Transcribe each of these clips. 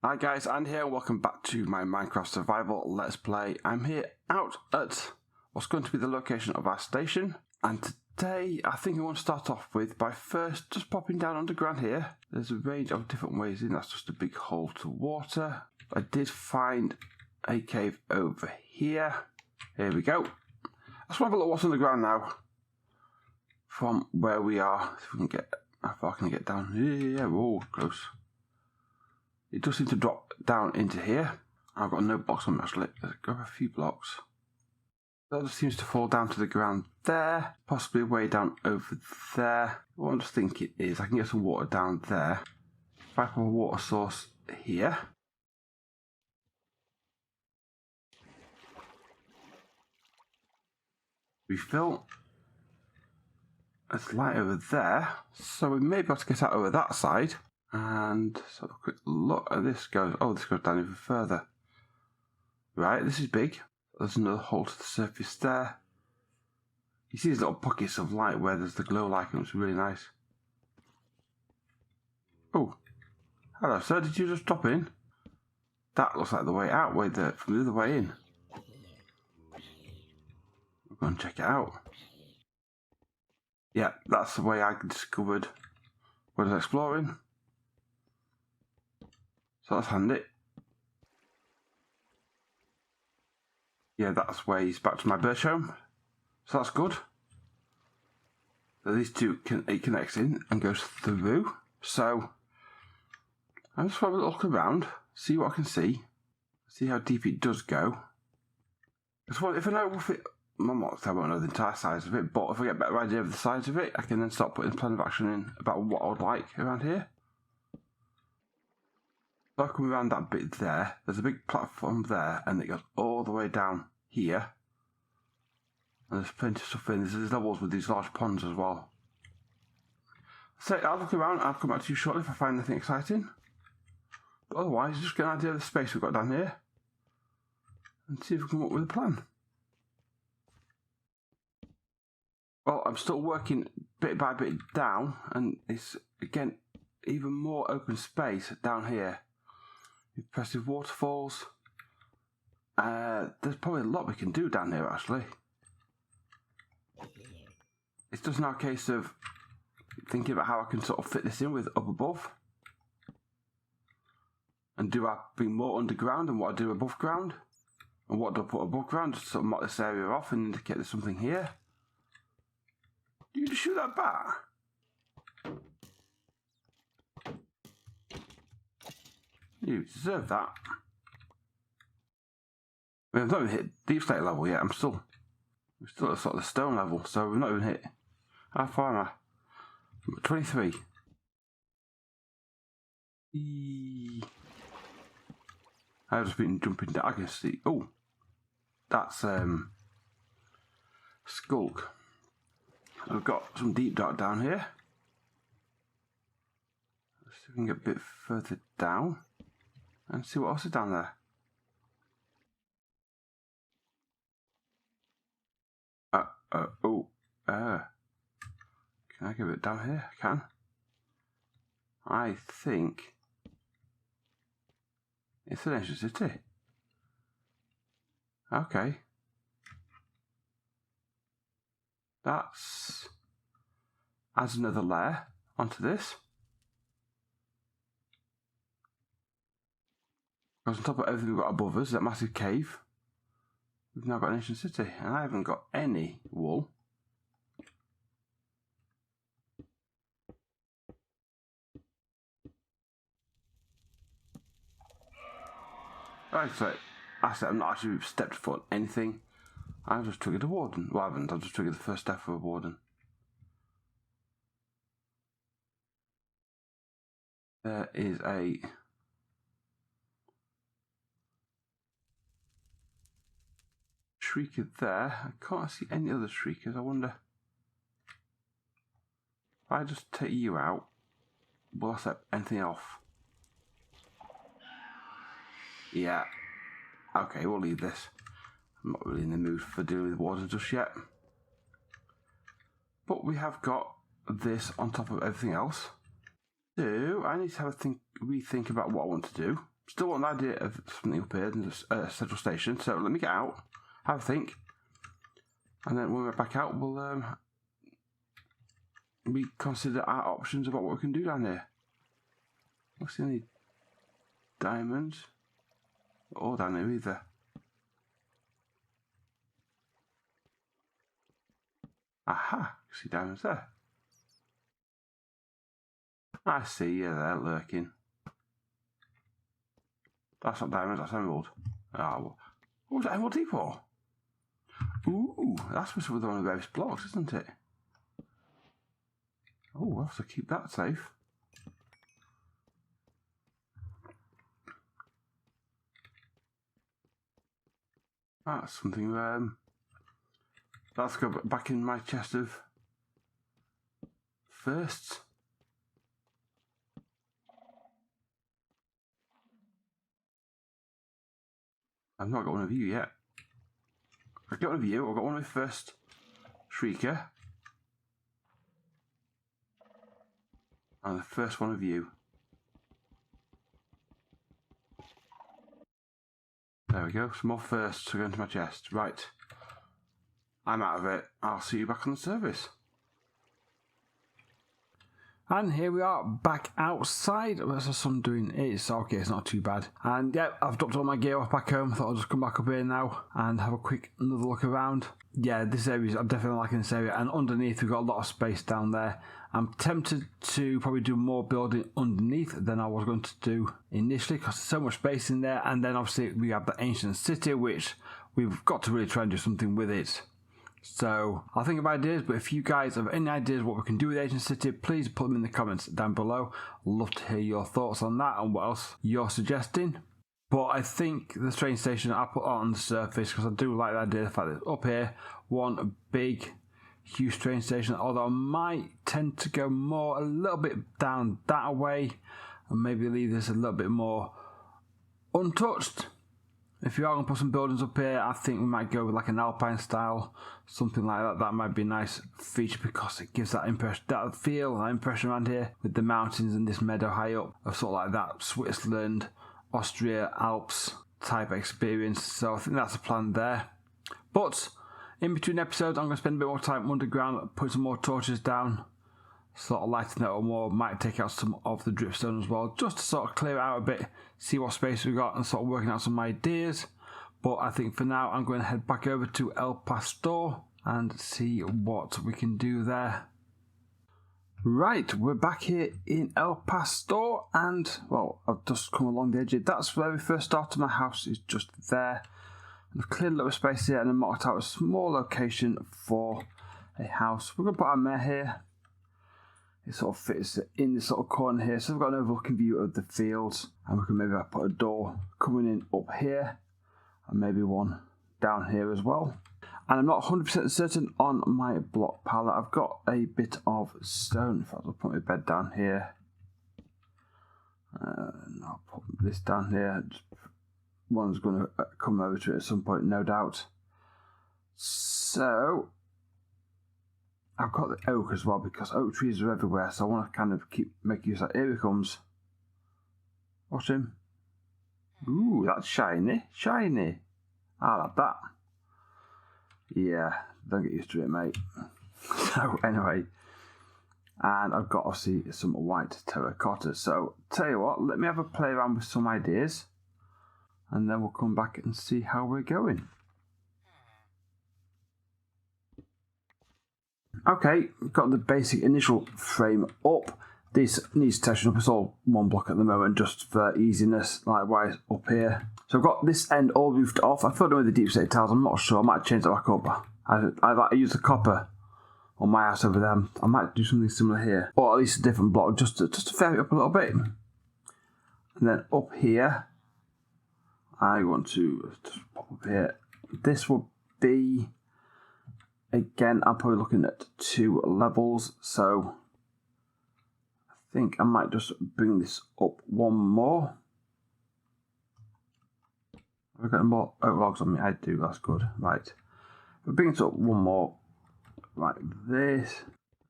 Hi guys, Andy here, welcome back to my Minecraft Survival Let's Play. I'm here out at what's going to be the location of our station, and today I think I want to start off with by first just popping down underground here. There's a range of different ways in, that's just a big hole to water. I did find a cave over here. Here we go. Let's have a look what's on the ground now from where we are. If we can get, how far can I get down? Yeah, oh, close. It does seem to drop down into here. I've got no blocks on me actually. Let's grab a few blocks. That just seems to fall down to the ground there. Possibly way down over there. What I'm just thinking is I can get some water down there. If I put a water source here. Refill. There's light over there. So we may be able to get out over that side. And so a quick look at this goes. Oh, this goes down even further. Right, this is big. There's another hole to the surface there. You see these little pockets of light where there's the glow light, and it's really nice. Oh, hello, sir. Did you just drop in? That looks like the way out, from the other way in. We'll go and check it out. Yeah, that's the way I discovered when I was exploring. So that's handy. Yeah, that's ways back to my birch home. So that's good. So these two, it connects in and goes through. So I'll just have a look around, see what I can see how deep it does go. Because if I know if it, I won't know the entire size of it, but if I get a better idea of the size of it, I can then start putting a plan of action in about what I would like around here. So I come around that bit there, there's a big platform there, and it goes all the way down here. And there's plenty of stuff in. There's levels with these large ponds as well. So I'll look around, I'll come back to you shortly if I find anything exciting. But otherwise, just get an idea of the space we've got down here. And see if we can come up with a plan. Well, I'm still working bit by bit down, and it's, again, even more open space down here. Impressive waterfalls. There's probably a lot we can do down here actually. It's just now a case of thinking about how I can sort of fit this in with up above. And do I bring more underground and what I do above ground? And what do I put above ground just to sort of mark this area off and indicate there's something here? You just shoot that bat? You deserve that. I mean, I've not even hit deep slate level yet. We're still at sort of the stone level, so we've not even hit. How far am I? I'm at 23. I've just been jumping down. I can see. Oh, that's Skulk. I've got some deep dark down here. Let's see if we can get a bit further down and see what else is down there. Can I give it down here? I can. I think it's an ancient city. Okay. That's adds another layer onto this. Because on top of everything we've got above us, that massive cave, we've now got an ancient city, and I haven't got any wool. Right, so I said I've not actually stepped foot on anything. I've just triggered a warden. Well, I haven't. I've just triggered the first step of a warden. There is a shrieker there. I can't see any other shriekers. I wonder if I just take you out, will I set anything off? Yeah. Okay, we'll leave this. I'm not really in the mood for dealing with wardens just yet. But we have got this on top of everything else. So I need to have a rethink about what I want to do. still want an idea of something up here in the central station. So let me get out, have a think, and then when we're back out, we'll reconsider our options about what we can do down here. What's the only diamonds? All down here either. Aha! See diamonds there. I see you there lurking. That's not diamonds, that's emerald. Oh, what was that emerald for? Ooh, that's supposed to be one of the various blocks, isn't it? Oh, we'll have to keep that safe. That's something, let's go back in my chest of firsts. I've not got one of you yet. I've got one of you, I've got one of my first Shrieker. And the first one of you. There we go, some more firsts to go into my chest. Right. I'm out of it. I'll see you back on the service. And here we are back outside. What's the sun doing? It's okay, it's not too bad. And yeah, I've dropped all my gear off back home. Thought I'll just come back up here now and have a quick another look around. Yeah, this area, I'm definitely liking this area. And underneath, we've got a lot of space down there. I'm tempted to probably do more building underneath than I was going to do initially because there's so much space in there. And then obviously we have the ancient city, which we've got to really try and do something with it. So I'll think of ideas, but if you guys have any ideas what we can do with Ancient City, please put them in the comments down below. I'd love to hear your thoughts on that and what else you're suggesting. But I think the train station I put on the surface because I do like the idea of the fact that up here, one big, huge train station, although I might tend to go more a little bit down that way and maybe leave this a little bit more untouched. If you are going to put some buildings up here, I think we might go with like an alpine style, something like that. That might be a nice feature because it gives that impression, that feel, that impression around here with the mountains and this meadow high up, of sort of like that Switzerland, Austria, Alps type experience. So I think that's the plan there. But in between episodes, I'm going to spend a bit more time underground, put some more torches down, sort of lighten it up more, might take out some of the dripstone as well, just to sort of clear it out a bit, see what space we've got and sort of working out some ideas. But I think for now I'm going to head back over to El Pastór and see what we can do there. Right, we're back here in El Pastór and, well, I've just come along the edge. That's where we first started. My house is just there. I've cleared a little space here and then marked out a small location for a house. We're going to put our mare here. It sort of fits in this sort of corner here, so we've got an overlooking view of the fields, and we can maybe put a door coming in up here, and maybe one down here as well. And I'm not 100% certain on my block palette. I've got a bit of stone. In fact, I'll put my bed down here. And I'll put this down here. One's going to come over to it at some point, no doubt. So I've got the oak as well because oak trees are everywhere, so I want to kind of make use of that. Here he comes. Watch him. Ooh, that's shiny. Shiny. I like that. Yeah, don't get used to it, mate. So anyway, and I've got obviously some white terracotta. So tell you what, let me have a play around with some ideas, and then we'll come back and see how we're going. Okay, we've got the basic initial frame up. This needs touching up. It's all one block at the moment just for easiness. Likewise up here. So I've got this end all roofed off. I thought with the deep slate tiles, I'm not sure. I might change that back up. I use the copper on my house over there. I might do something similar here. Or at least a different block just to fair it up a little bit. And then up here, I want to just pop up here. This will be, again, I'm probably looking at 2 levels. So I think I might just bring this up one more. Have I got more oak logs on me? I do, that's good. Right. We'll bring it up one more like this.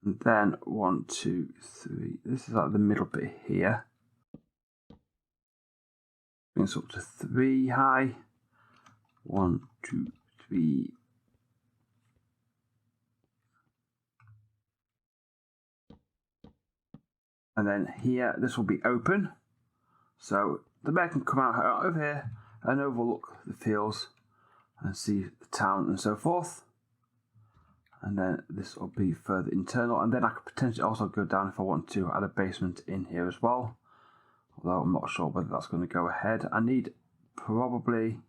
And then 1, 2, 3. This is like the middle bit here. bring this up to 3 high. 1, 2, 3. And then here, this will be open. So the bear can come out over here and overlook the fields and see the town and so forth. And then this will be further internal. And then I could potentially also go down if I want to add a basement in here as well. Although I'm not sure whether that's going to go ahead. I need probably...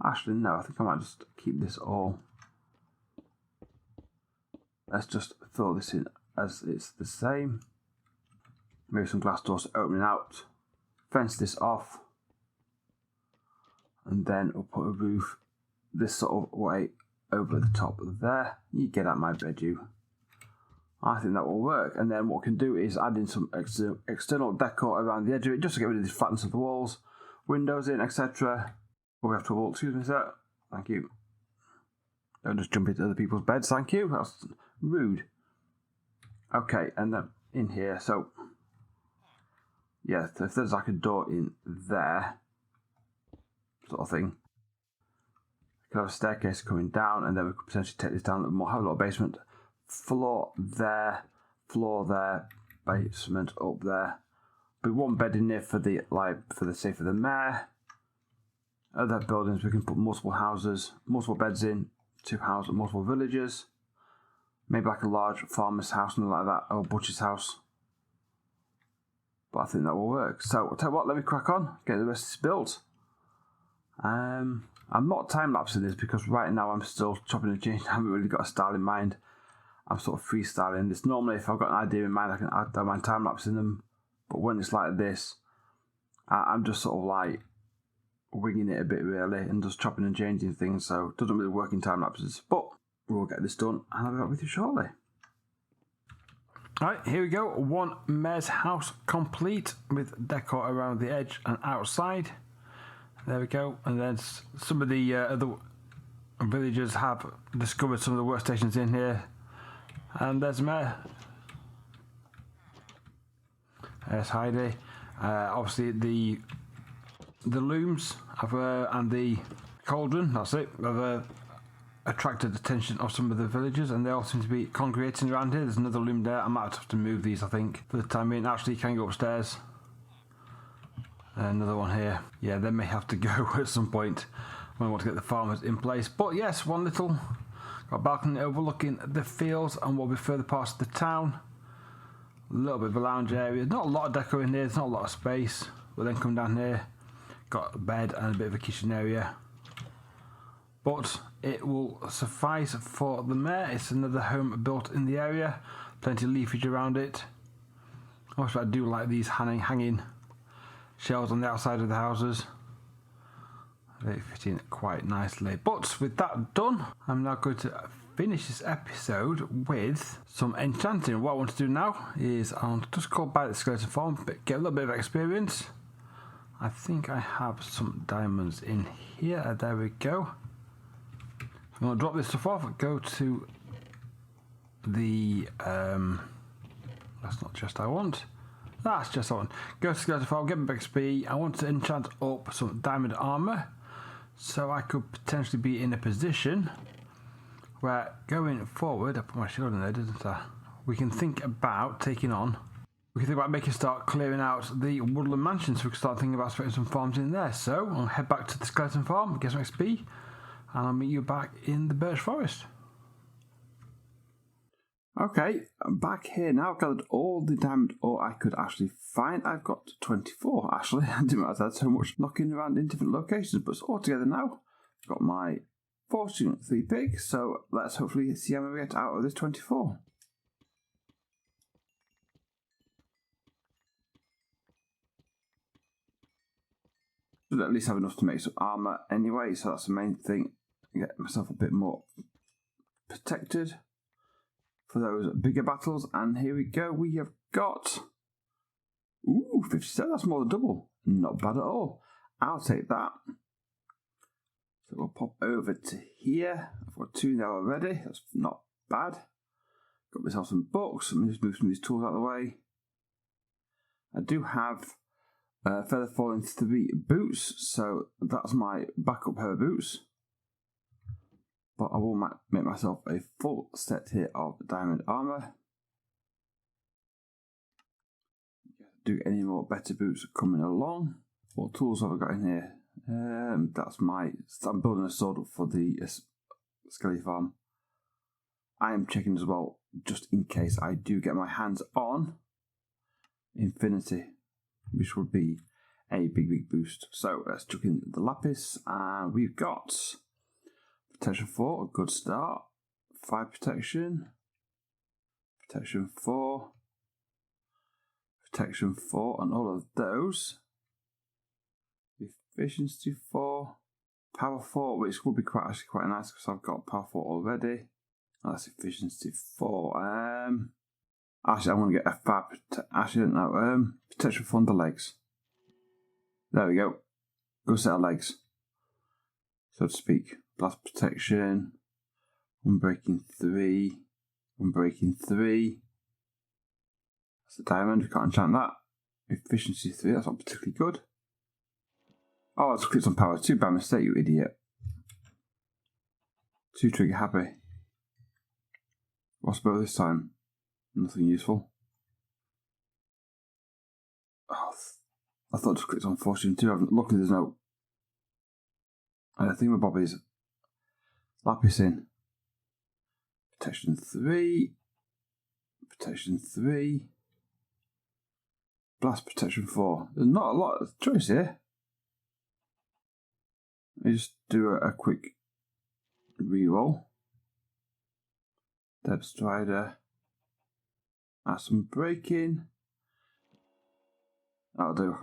Actually, no, I think I might just keep this all. Let's just fill this in as it's the same. Maybe some glass doors opening out. Fence this off. And then we'll put a roof this sort of way over the top of there. You get out my bed, you. I think that will work. And then what we can do is add in some external decor around the edge of it, just to get rid of the flatness of the walls, windows in, etc. We have trouble. Excuse me, sir. Thank you. Don't just jump into other people's beds. Thank you. That's rude. Okay, and then in here, so yeah, so if there's like a door in there, sort of thing. We could have a staircase coming down, and then we could potentially take this down a little more, have a little basement. Floor there, basement up there. But one bed in there for the for the mayor. Other buildings we can put multiple houses, multiple beds in, 2 houses, multiple villages. Maybe like a large farmer's house, something like that, or a butcher's house. But I think that will work. So I'll tell you what, let me crack on, get the rest of this built. I'm not time-lapsing this because right now I'm still chopping and changing. I haven't really got a style in mind. I'm sort of freestyling this. Normally if I've got an idea in mind, I don't mind time-lapsing them. But when it's like this, I'm just sort of like winging it a bit really and just chopping and changing things. So it doesn't really work in time-lapses. But we'll get this done and I'll be back with you shortly. Alright, here we go. One mayor's house complete with decor around the edge and outside. There we go. And then some of the other villagers have discovered some of the workstations in here. And there's Mayor. There's Heidi. Obviously the looms have, and the cauldron, that's it, have attracted the attention of some of the villagers, and they all seem to be congregating around here. There's another loom there. I might have to move these, I think, for the time being. Actually, you can go upstairs. Another one here. Yeah, they may have to go at some point when I want to get the farmers in place. But yes, one little got a balcony overlooking the fields and what will be further parts of the town. A little bit of a lounge area. Not a lot of decor in here. There's not a lot of space. We'll then come down here. Got a bed and a bit of a kitchen area. But it will suffice for the mayor. It's another home built in the area. Plenty of leafage around it. Also, I do like these hanging shelves on the outside of the houses. They fit in quite nicely. But with that done, I'm now going to finish this episode with some enchanting. What I want to do now is I'll just go by the skeleton farm, but get a little bit of experience. I think I have some diamonds in here. There we go. I'm going to drop this stuff off, go to the, that's not just I want. That's just I want. Go to skeleton farm, get my XP. I want to enchant up some diamond armour, so I could potentially be in a position where going forward, I put my shield in there, didn't I? We can think about taking on, we can think about making start clearing out the woodland mansion, so we can start thinking about putting some farms in there. So I'll head back to the skeleton farm, get some XP, and I'll meet you back in the birch forest. Okay, I'm back here now. I've gathered all the diamond ore I could actually find. I've got 24 actually. I didn't realize I had so much knocking around in different locations, but it's all together now. I've got my fortune 3 pigs, so let's hopefully see how we get out of this 24. Should at least have enough to make some armour anyway, so that's the main thing. Get myself a bit more protected for those bigger battles. And here we go. We have got 57. That's more than double. Not bad at all. I'll take that. So we'll pop over to here. I've got 2 now already. That's not bad. Got myself some books. Let me just move some of these tools out of the way. I do have Feather falling 3 boots, so that's my backup pair of boots. But I will make myself a full set here of diamond armour. Do any more better boots coming along? What tools have I got in here? I'm building a sword for the skelly farm. I am checking as well, just in case I do get my hands on infinity, which would be a big boost. So let's chuck in the lapis, and we've got protection 4, a good start. 5 protection, protection 4, protection 4 on all of those. Efficiency 4, power 4, which would be actually quite nice because I've got power 4 already. That's efficiency 4. Actually, I want to get a 5. Actually, I don't know. Protection 4 on the legs. There we go. Good set of legs, so to speak. Blast protection. Unbreaking 3. Unbreaking 3. That's a diamond. We can't enchant that. Efficiency 3. That's not particularly good. Oh, I just clicked on power 2 by mistake, you idiot. 2 trigger happy. What's about this time? Nothing useful. Oh, I thought I just clicked on fortune 2. Luckily there's no thingamabobbies. Lapis in. Protection 3. Protection 3. Blast protection 4. There's not a lot of choice here. Let me just do a quick reroll. Depth Strider. Add some breaking. That'll do.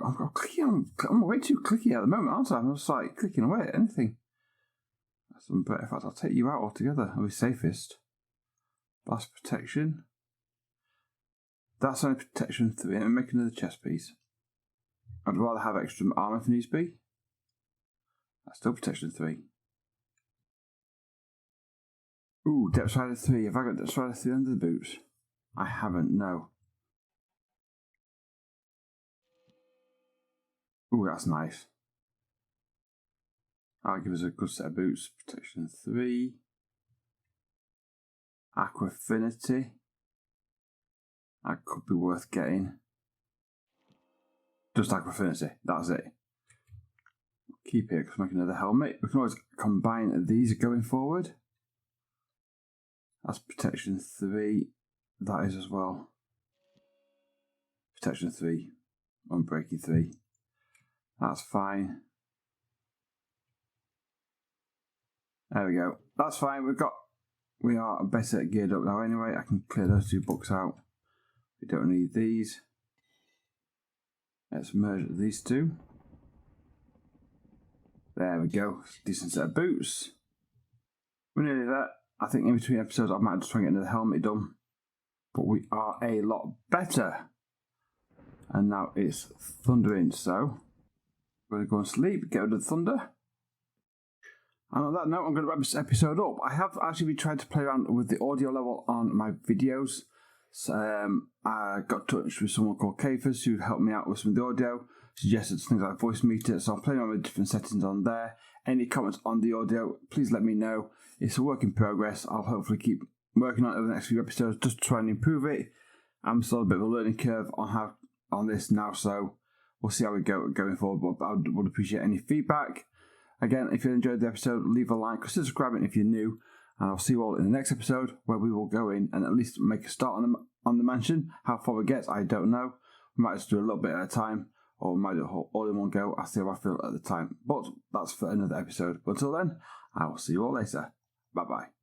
I'm way too clicky at the moment, aren't I? I'm just like clicking away at anything. In fact, I'll take you out altogether. I'll be safest. Blast protection. That's only protection 3. And make another chest piece. I'd rather have extra armour if needs be. That's still protection 3. Ooh, Depth Strider 3. Have I got Depth Strider 3 under the boots? I haven't, no. Ooh, that's nice. That'll give us a good set of boots. Protection 3. Aqua Affinity. That could be worth getting. Just Aqua Affinity, that's it. Keep it because we make another helmet. We can always combine these going forward. That's protection 3. That is as well. Protection 3. Unbreaking 3. That's fine. There we go. That's fine. We are better geared up now anyway. I can clear those 2 books out. We don't need these. Let's merge these 2. There we go. Decent set of boots. We're nearly there. I think in between episodes I might just try and get another helmet done. But we are a lot better. And now it's thundering, so we're going to go and sleep, get rid of the thunder. And on that note, I'm going to wrap this episode up. I have actually been trying to play around with the audio level on my videos. So, I got in touch with someone called Kafers who helped me out with some of the audio, suggested things like voice meter, so I'm playing around with different settings on there. Any comments on the audio, please let me know. It's a work in progress. I'll hopefully keep working on it over the next few episodes just to try and improve it. I'm still a bit of a learning curve on this now, so we'll see how we go going forward, but I would appreciate any feedback. Again, if you enjoyed the episode, leave a like, consider subscribing if you're new, and I'll see you all in the next episode where we will go in and at least make a start on the mansion. How far we get, I don't know. We might just do a little bit at a time, or we might do it all in one go. I'll see how I feel at the time. But that's for another episode. But until then, I will see you all later. Bye bye.